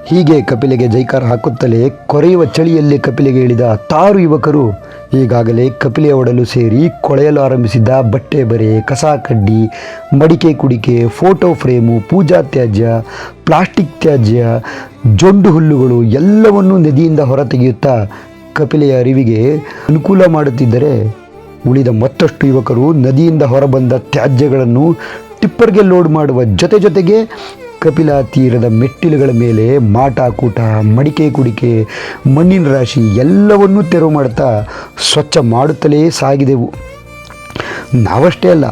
ಹೀಗೆ ಕಪಿಲೆಗೆ ಜೈಕಾರ ಹಾಕುತ್ತಲೇ ಕೊರೆಯುವ ಚಳಿಯಲ್ಲಿ ಕಪಿಲೆಗೆ ಇಳಿದ 6 ಯುವಕರು ಈಗಾಗಲೇ ಕಪಿಲೆಯ ಒಡಲು ಸೇರಿ ಕೊಳೆಯಲು ಆರಂಭಿಸಿದ್ದ ಬಟ್ಟೆ ಬರೆ, ಕಸ ಕಡ್ಡಿ, ಮಡಿಕೆ ಕುಡಿಕೆ, ಫೋಟೋ ಫ್ರೇಮು, ಪೂಜಾ ತ್ಯಾಜ್ಯ, ಪ್ಲಾಸ್ಟಿಕ್ ತ್ಯಾಜ್ಯ, ಜೊಂಡು ಹುಲ್ಲುಗಳು ಎಲ್ಲವನ್ನೂ ನದಿಯಿಂದ ಹೊರತೆಗೆಯುತ್ತಾ ಕಪಿಲೆಯ ಅರಿವಿಗೆ ಅನುಕೂಲ ಮಾಡುತ್ತಿದ್ದರೆ, ಉಳಿದ ಮತ್ತಷ್ಟು ಯುವಕರು ನದಿಯಿಂದ ಹೊರಬಂದ ತ್ಯಾಜ್ಯಗಳನ್ನು ಟಿಪ್ಪರ್ಗೆ ಲೋಡ್ ಮಾಡುವ ಜೊತೆಗೆ ಕಪಿಲಾ ತೀರದ ಮೆಟ್ಟಿಲುಗಳ ಮೇಲೆ ಮಾಟ ಕೂಟ, ಮಡಿಕೆ ಕುಡಿಕೆ, ಮಣ್ಣಿನ ರಾಶಿ ಎಲ್ಲವನ್ನೂ ತೆರವು ಮಾಡುತ್ತಾ ಸ್ವಚ್ಛ ಮಾಡುತ್ತಲೇ ಸಾಗಿದೆವು. ನಾವಷ್ಟೇ ಅಲ್ಲ,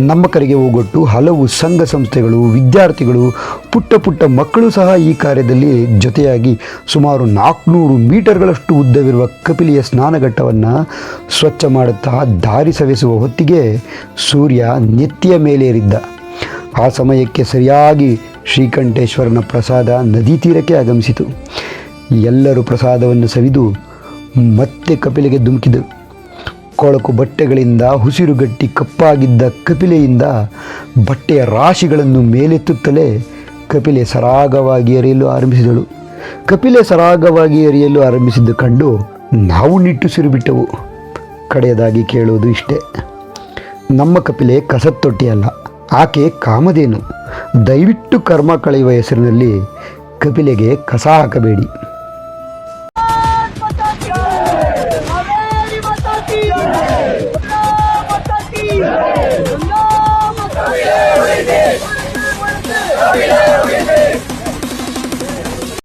ನಮ್ಮ ಕರೆಗೆ ಹೋಗೊಟ್ಟು ಹಲವು ಸಂಘ ಸಂಸ್ಥೆಗಳು, ವಿದ್ಯಾರ್ಥಿಗಳು, ಪುಟ್ಟ ಮಕ್ಕಳು ಸಹ ಈ ಕಾರ್ಯದಲ್ಲಿ ಜೊತೆಯಾಗಿ ಸುಮಾರು 400 ಮೀಟರ್ಗಳಷ್ಟು ಉದ್ದವಿರುವ ಕಪಿಲೆಯ ಸ್ನಾನಘಟ್ಟವನ್ನು ಸ್ವಚ್ಛ ಮಾಡುತ್ತಾ ದಾರಿ ಸವೆಸುವ ಹೊತ್ತಿಗೆ ಸೂರ್ಯ ನೆತ್ತಿಯ ಮೇಲೇರಿದ್ದ. ಆ ಸಮಯಕ್ಕೆ ಸರಿಯಾಗಿ ಶ್ರೀಕಂಠೇಶ್ವರನ ಪ್ರಸಾದ ನದಿ ತೀರಕ್ಕೆ ಆಗಮಿಸಿತು. ಎಲ್ಲರೂ ಪ್ರಸಾದವನ್ನು ಸವಿದು ಮತ್ತೆ ಕಪಿಲೆಗೆ ಧುಮುಕಿದರು. ಕೊಳಕು ಬಟ್ಟೆಗಳಿಂದ ಉಸಿರುಗಟ್ಟಿ ಕಪ್ಪಾಗಿದ್ದ ಕಪಿಲೆಯಿಂದ ಬಟ್ಟೆಯ ರಾಶಿಗಳನ್ನು ಮೇಲೆತ್ತುತ್ತಲೇ ಕಪಿಲೆ ಸರಾಗವಾಗಿ ಎರೆಯಲು ಆರಂಭಿಸಿದಳು. ಕಪಿಲೆ ಸರಾಗವಾಗಿ ಎರೆಯಲು ಆರಂಭಿಸಿದ್ದು ಕಂಡು ನಾವು ನಿಟ್ಟುಸಿರು ಬಿಟ್ಟೆವು. ಕಡೆಯದಾಗಿ ಕೇಳುವುದು ಇಷ್ಟೇ, ನಮ್ಮ ಕಪಿಲೆ ಕಸತ್ತೊಟ್ಟಿ ಅಲ್ಲ, ಆಕೆ ಕಾಮಧೇನು. ದಯವಿಟ್ಟು ಕರ್ಮ ಕಳೆಯುವ ಹೆಸರಿನಲ್ಲಿ ಕಪಿಲೆಗೆ ಕಸ ಹಾಕಬೇಡಿ.